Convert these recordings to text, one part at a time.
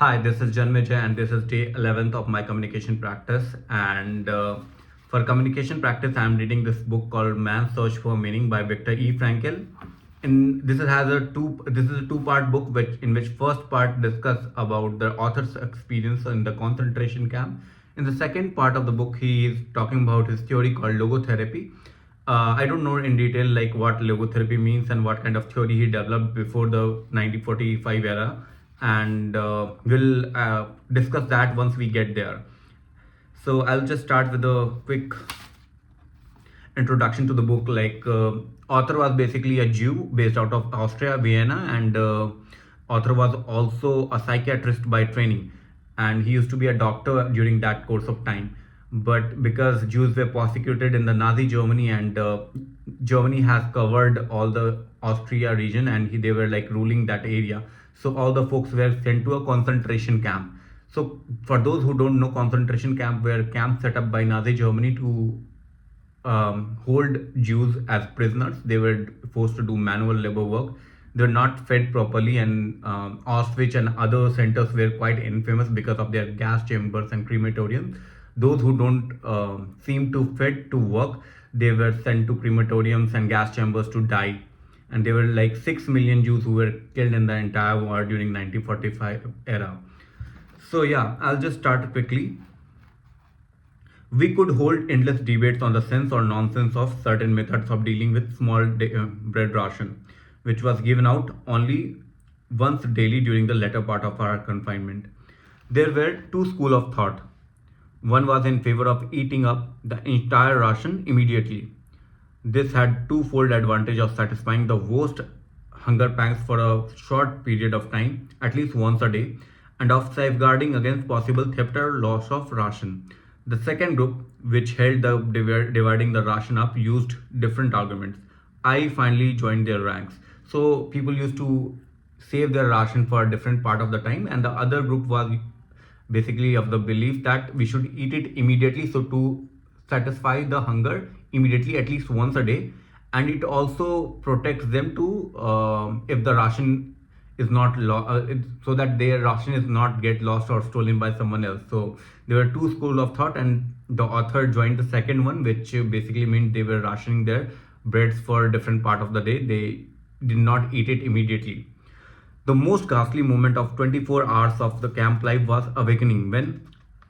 Hi, this is Janmijay, and this is day 11th of my communication practice. And for communication practice, I'm reading this book called Man's Search for Meaning by Viktor E. Frankl. This is a two-part book, which first part discuss about the author's experience in the concentration camp. In the second part of the book, he is talking about his theory called logotherapy. I don't know in detail like what logotherapy means and what kind of theory he developed before the 1945 era, and we'll discuss that once we get there. So I'll just start with a quick introduction to the book. Author was basically a Jew based out of Austria, Vienna, and author was also a psychiatrist by training, and he used to be a doctor during that course of time. But because Jews were persecuted in the Nazi Germany, and Germany has covered all the Austria region, and they were like ruling that area, so all the folks were sent to a concentration camp. So for those who don't know, concentration camp were camps set up by Nazi Germany to hold Jews as prisoners. They were forced to do manual labor work. They were not fed properly, and Auschwitz and other centers were quite infamous because of their gas chambers and crematoriums. Those who don't seem to fit to work, they were sent to crematoriums and gas chambers to die. And there were like 6 million Jews who were killed in the entire war during 1945 era. So yeah, I'll just start quickly. We could hold endless debates on the sense or nonsense of certain methods of dealing with small bread ration, which was given out only once daily during the latter part of our confinement. There were two schools of thought. One was in favor of eating up the entire ration immediately. This had twofold advantage of satisfying the worst hunger pangs for a short period of time, at least once a day, and of safeguarding against possible theft or loss of ration. The second group, which held the dividing the ration up, used different arguments. I finally joined their ranks. So people used to save their ration for a different part of the time, and the other group was basically of the belief that we should eat it immediately, so to satisfy the hunger immediately at least once a day. And it also protects them to if the ration is not so that their ration is not get lost or stolen by someone else. So there were two schools of thought, and the author joined the second one, which basically meant they were rationing their breads for a different part of the day. They did not eat it immediately. The most ghastly moment of 24 hours of the camp life was awakening when,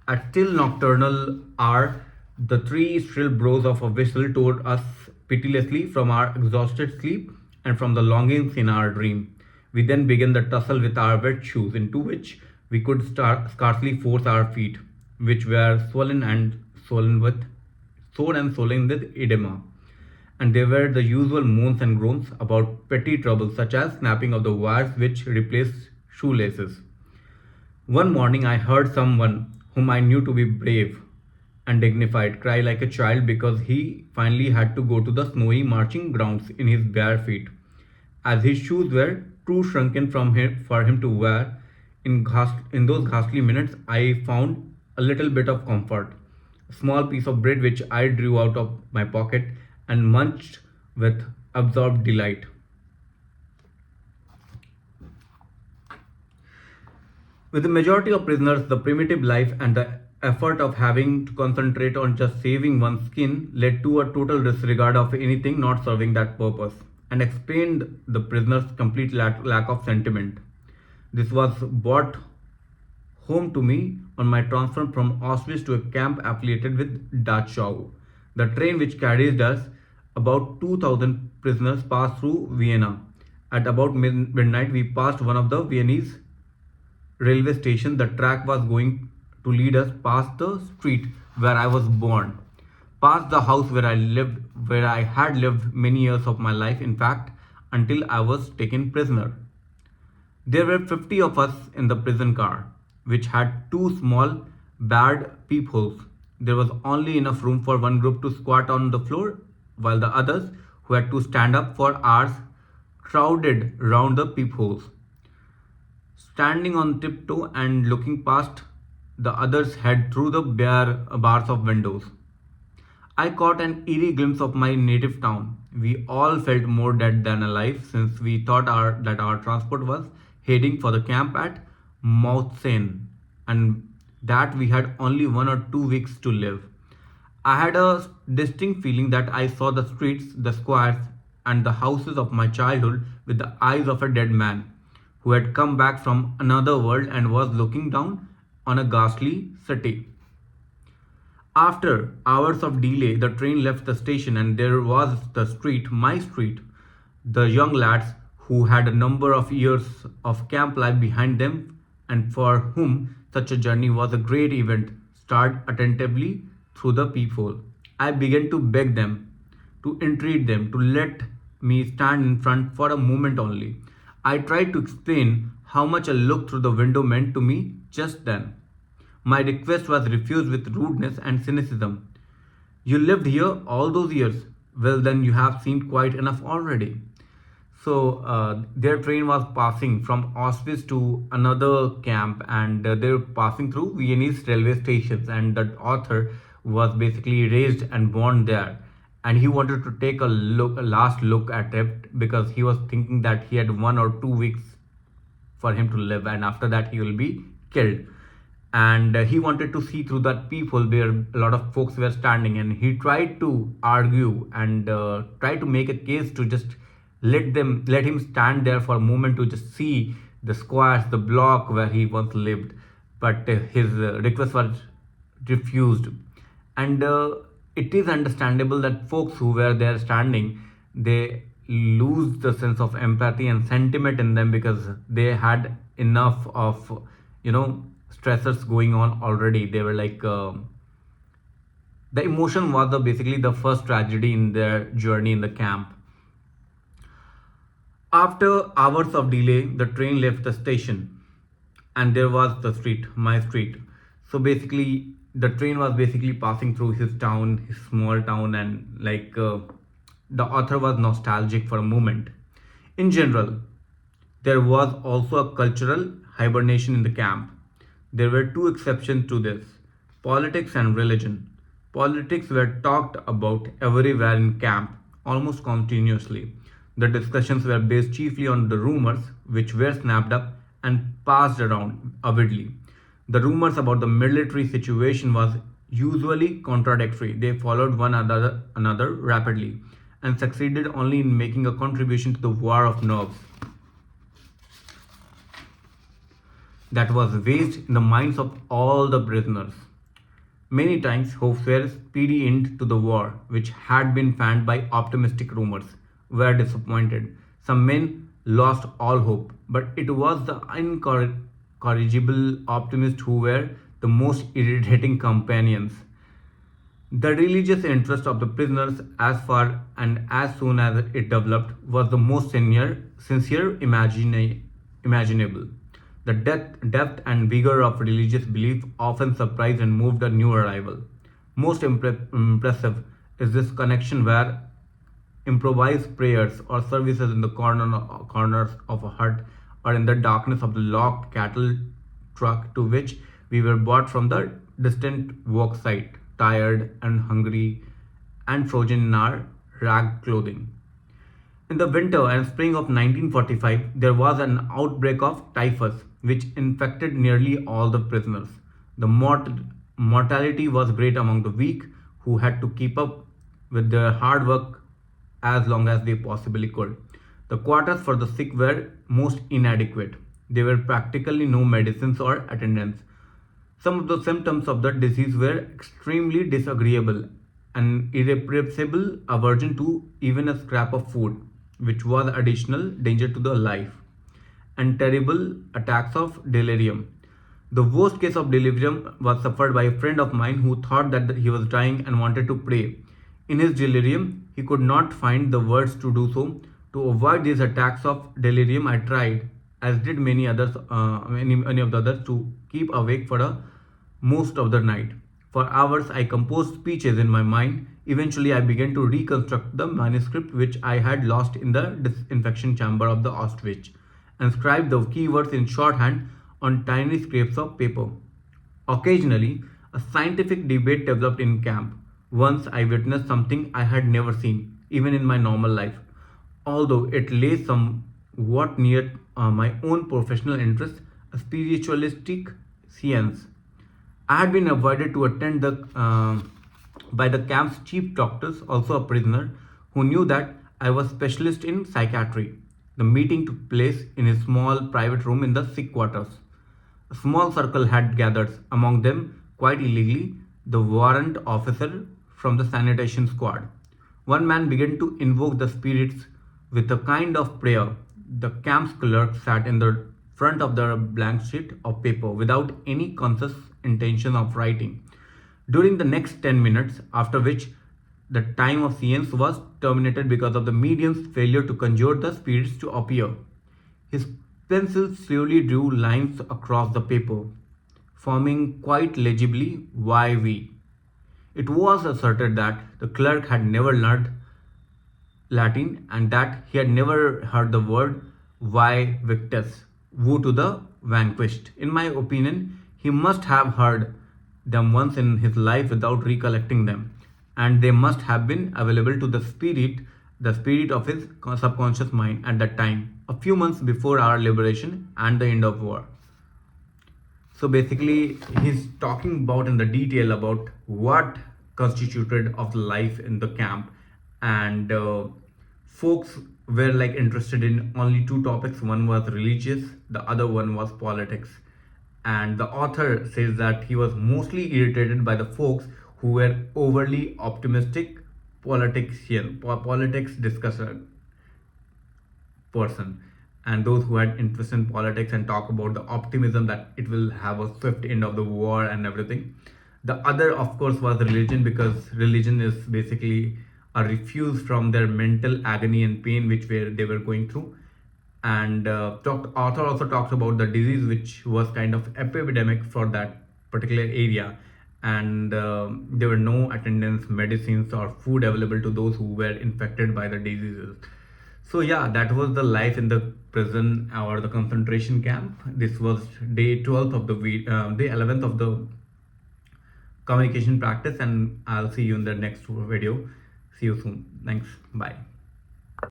at still nocturnal hour, the three shrill blows of a whistle tore us pitilessly from our exhausted sleep and from the longings in our dream. We then began the tussle with our wet shoes, into which we could scarcely force our feet, which were swollen with edema. And there were the usual moans and groans about petty troubles such as snapping of the wires which replaced shoelaces. One morning I heard someone whom I knew to be brave and dignified cry like a child because he finally had to go to the snowy marching grounds in his bare feet, as his shoes were too shrunken for him to wear. In those ghastly minutes, I found a little bit of comfort. A small piece of bread which I drew out of my pocket and munched with absorbed delight. With the majority of prisoners, the primitive life and the effort of having to concentrate on just saving one's skin led to a total disregard of anything not serving that purpose, and explained the prisoners' complete lack of sentiment. This was brought home to me on my transfer from Auschwitz to a camp affiliated with Dachau. The train which carried us, about 2,000 prisoners, passed through Vienna. At about midnight, we passed one of the Viennese railway stations. The track was going to lead us past the street where I was born, past the house where I had lived many years of my life, in fact, until I was taken prisoner. There were 50 of us in the prison car, which had two small, barred peepholes. There was only enough room for one group to squat on the floor, while the others, who had to stand up for hours, crowded round the peepholes. Standing on tiptoe and looking past the other's head through the bare bars of windows, I caught an eerie glimpse of my native town. We all felt more dead than alive, since we thought that our transport was heading for the camp at Mauthausen, and that we had only 1 or 2 weeks to live. I had a distinct feeling that I saw the streets, the squares, and the houses of my childhood with the eyes of a dead man who had come back from another world and was looking down on a ghastly city. After hours of delay, the train left the station, and there was the street, my street. The young lads who had a number of years of camp life behind them and for whom such a journey was a great event stared attentively through the peephole. I began to beg them, to entreat them to let me stand in front for a moment only. I tried to explain how much a look through the window meant to me just then. My request was refused with rudeness and cynicism. You lived here all those years. Well, then you have seen quite enough already. So, their train was passing from Auschwitz to another camp, and they were passing through Viennese railway stations. And the author was basically raised and born there. And he wanted to take a last look at it because he was thinking that he had 1 or 2 weeks for him to live, and after that he will be killed. And he wanted to see through that peephole where a lot of folks were standing, and he tried to argue and try to make a case to just let him stand there for a moment to just see the squares, the block where he once lived. But his request was refused. And it is understandable that folks who were there standing, they lose the sense of empathy and sentiment in them because they had enough of, you know, stressors going on already. They were like the emotion was basically the first tragedy in their journey in the camp. After hours of delay, the train left the station, and there was the street, my street. So basically, the train was basically passing through his town, his small town, and the author was nostalgic for a moment. In general, there was also a cultural hibernation in the camp. There were two exceptions to this: politics and religion. Politics were talked about everywhere in camp, almost continuously. The discussions were based chiefly on the rumors which were snapped up and passed around avidly. The rumors about the military situation was usually contradictory. They followed another rapidly and succeeded only in making a contribution to the war of nerves that was waged in the minds of all the prisoners. Many times hopes were speedy end to the war, which had been fanned by optimistic rumors, were disappointed. Some men lost all hope, but it was the incorrigible optimists who were the most irritating companions. The religious interest of the prisoners, as far and as soon as it developed, was the most sincere imaginable. The depth and vigor of religious belief often surprised and moved a new arrival. Most impressive is this connection where improvised prayers or services in the corners of a hut or in the darkness of the locked cattle truck to which we were brought from the distant work site, tired and hungry and frozen in our ragged clothing. In the winter and spring of 1945, there was an outbreak of typhus which infected nearly all the prisoners. The mortality was great among the weak who had to keep up with their hard work as long as they possibly could. The quarters for the sick were most inadequate. There were practically no medicines or attendants. Some of the symptoms of the disease were extremely disagreeable, an irrepressible aversion to even a scrap of food, which was additional danger to the life, and terrible attacks of delirium. The worst case of delirium was suffered by a friend of mine who thought that he was dying and wanted to pray. In his delirium, he could not find the words to do so. To avoid these attacks of delirium, I tried, as did many of the others, to keep awake for most of the night. For hours, I composed speeches in my mind. Eventually, I began to reconstruct the manuscript which I had lost in the disinfection chamber of the Auschwitz and scribed the keywords in shorthand on tiny scraps of paper. Occasionally, a scientific debate developed in camp. Once I witnessed something I had never seen, even in my normal life. Although it lay somewhat near my own professional interests, spiritualistic science. I had been avoided to attend the by the camp's chief doctors, also a prisoner, who knew that I was specialist in psychiatry. The meeting took place in a small private room in the sick quarters. A small circle had gathered, among them, quite illegally, the warrant officer from the sanitation squad. One man began to invoke the spirits with a kind of prayer. The camp's clerk sat in the front of the blank sheet of paper without any conscious intention of writing. During the next 10 minutes, after which the time of science was terminated because of the medium's failure to conjure the spirits to appear, his pencil slowly drew lines across the paper, forming quite legibly YV. It was asserted that the clerk had never learned Latin and that he had never heard the word "Vi Victus," woe to the vanquished. In my opinion, he must have heard them once in his life without recollecting them, and they must have been available to the spirit of his subconscious mind at that time, a few months before our liberation and the end of war. So basically, he's talking about in the detail about what constituted of life in the camp, and folks were like interested in only two topics. One was religious, the other one was politics. And the author says that he was mostly irritated by the folks who were overly optimistic politics discussion person, and those who had interest in politics and talk about the optimism that it will have a swift end of the war and everything. The other, of course, was religion, because religion is basically a refuse from their mental agony and pain which they were going through. And author also talks about the disease which was kind of epidemic for that particular area, and there were no attendance medicines or food available to those who were infected by the diseases. So yeah, that was the life in the prison or the concentration camp. This was day 12th of the week, day 11th of the communication practice, and I'll see you in the next video. See you soon. Thanks. Bye.